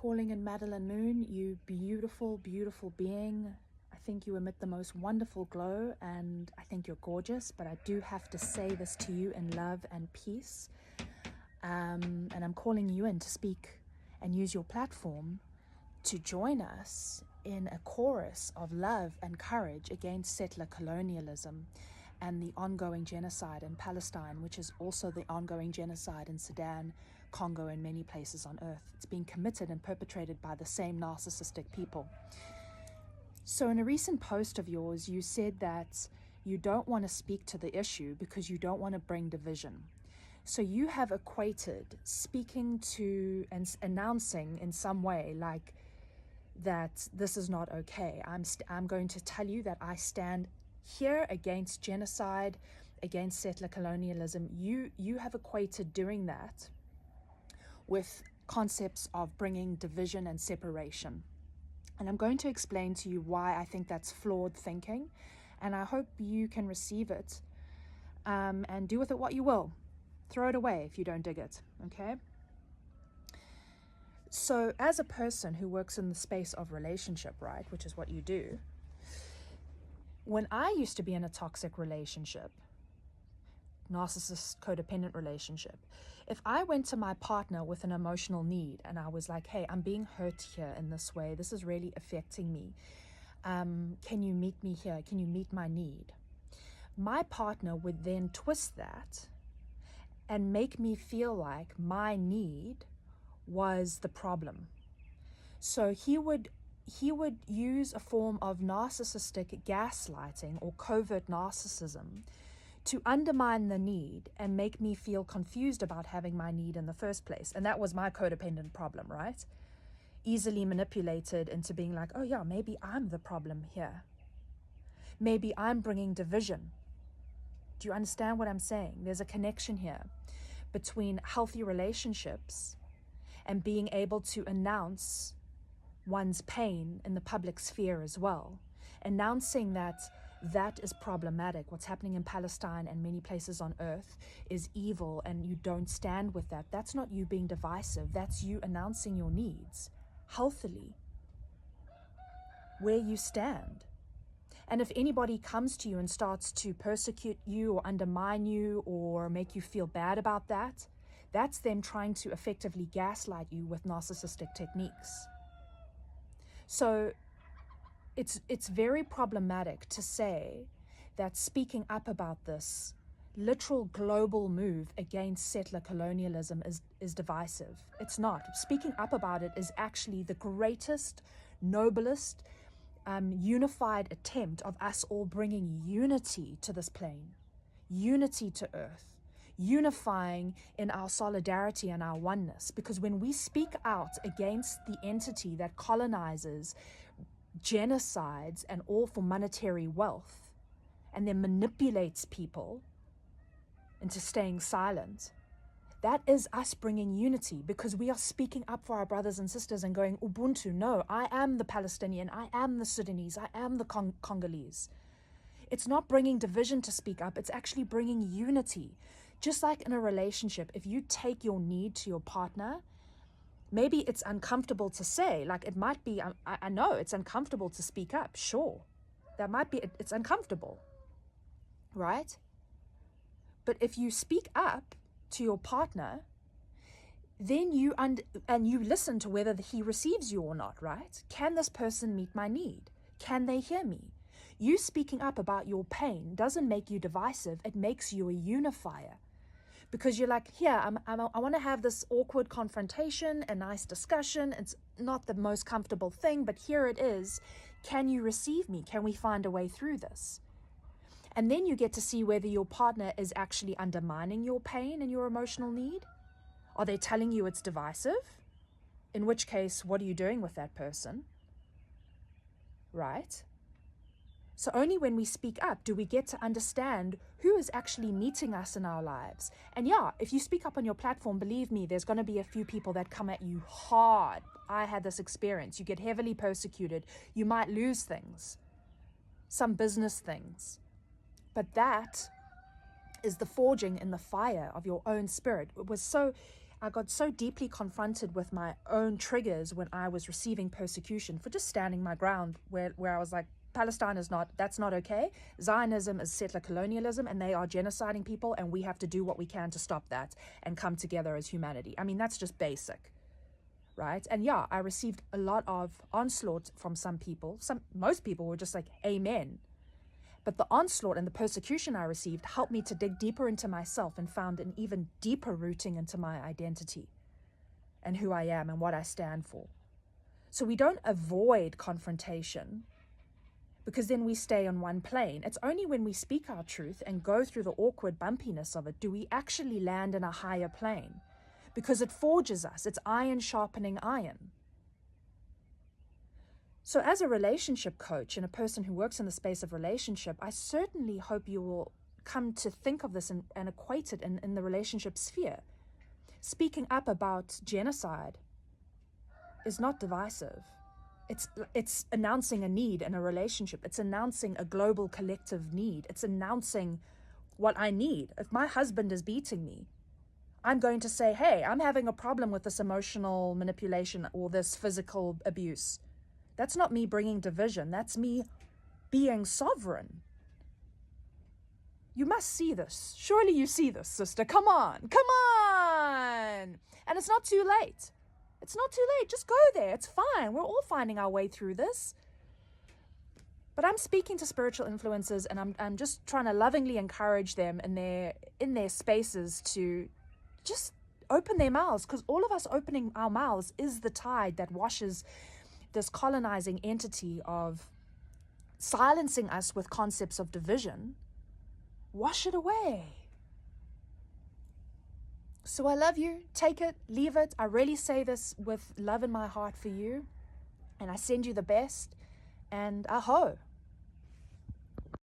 calling in Madeline Moon, you beautiful, beautiful being. I think you emit the most wonderful glow, and I think you're gorgeous, but I do have to say this to you in love and peace. And I'm calling you in to speak and use your platform to join us in a chorus of love and courage against settler colonialism and the ongoing genocide in Palestine, which is also the ongoing genocide in Sudan, Congo, and many places on earth. It's being committed and perpetrated by the same narcissistic people. So in a recent post of yours, you said that you don't want to speak to the issue because you don't want to bring division. So you have equated speaking to and announcing in some way like that this is not okay. I'm going to tell you that I stand here against genocide, against settler colonialism. You have equated doing that with concepts of bringing division and separation. And I'm going to explain to you why I think that's flawed thinking, and I hope you can receive it and do with it what you will. Throw it away if you don't dig it, okay? So as a person who works in the space of relationship, right, which is what you do, when I used to be in a toxic relationship, narcissist codependent relationship, if I went to my partner with an emotional need and I was like, hey, I'm being hurt here in this way, this is really affecting me, can you meet me here, can you meet my need? My partner would then twist that and make me feel like my need was the problem. So he would use a form of narcissistic gaslighting or covert narcissism to undermine the need and make me feel confused about having my need in the first place. And that was my codependent problem, right? Easily manipulated into being like, oh yeah, maybe I'm the problem here. Maybe I'm bringing division. Do you understand what I'm saying? There's a connection here between healthy relationships and being able to announce one's pain in the public sphere as well. Announcing that that is problematic. What's happening in Palestine and many places on earth is evil, and you don't stand with that. That's not you being divisive. That's you announcing your needs healthily, where you stand. And if anybody comes to you and starts to persecute you or undermine you or make you feel bad about that, that's them trying to effectively gaslight you with narcissistic techniques. So it's very problematic to say that speaking up about this literal global move against settler colonialism is divisive. It's not. Speaking up about it is actually the greatest, noblest, unified attempt of us all bringing unity to this plane, unity to earth, unifying in our solidarity and our oneness. Because when we speak out against the entity that colonizes, genocides, and all for monetary wealth, and then manipulates people into staying silent, that is us bringing unity, because we are speaking up for our brothers and sisters and going, Ubuntu, no, I am the Palestinian, I am the Sudanese, I am the Congolese. It's not bringing division to speak up, it's actually bringing unity. Just like in a relationship, if you take your need to your partner, maybe it's uncomfortable to say, like it might be, I know it's uncomfortable to speak up, sure. That might be, it's uncomfortable, right? But if you speak up to your partner, then you listen to whether he receives you or not, right? Can this person meet my need? Can they hear me? You speaking up about your pain doesn't make you divisive, it makes you a unifier. Because you're like, here, I want to have this awkward confrontation, a nice discussion. It's not the most comfortable thing, but here it is. Can you receive me? Can we find a way through this? And then you get to see whether your partner is actually undermining your pain and your emotional need. Are they telling you it's divisive? In which case, what are you doing with that person? Right? So only when we speak up do we get to understand who is actually meeting us in our lives. And yeah, if you speak up on your platform, believe me, there's going to be a few people that come at you hard. I had this experience. You get heavily persecuted. You might lose things, some business things. But that is the forging in the fire of your own spirit. It was so, I got so deeply confronted with my own triggers when I was receiving persecution for just standing my ground, where I was like, Palestine is not, that's not okay. Zionism is settler colonialism, and they are genociding people, and we have to do what we can to stop that and come together as humanity. I mean, that's just basic, right? And yeah, I received a lot of onslaught from some people. Most people were just like, amen. But the onslaught and the persecution I received helped me to dig deeper into myself and found an even deeper rooting into my identity and who I am and what I stand for. So we don't avoid confrontation, because then we stay on one plane. It's only when we speak our truth and go through the awkward bumpiness of it do we actually land in a higher plane, because it forges us. It's iron sharpening iron. So as a relationship coach and a person who works in the space of relationship, I certainly hope you will come to think of this and equate it in the relationship sphere. Speaking up about genocide is not divisive. It's announcing a need in a relationship. It's announcing a global collective need. It's announcing what I need. If my husband is beating me, I'm going to say, hey, I'm having a problem with this emotional manipulation or this physical abuse. That's not me bringing division. That's me being sovereign. You must see this. Surely you see this, sister. Come on. Come on. And it's not too late. It's not too late. Just go there. It's fine. We're all finding our way through this. But I'm speaking to spiritual influencers, and I'm just trying to lovingly encourage them in their spaces to just open their mouths, because all of us opening our mouths is the tide that washes this colonizing entity of silencing us with concepts of division. Wash it away. So I love you. Take it, leave it. I really say this with love in my heart for you. And I send you the best. And aho.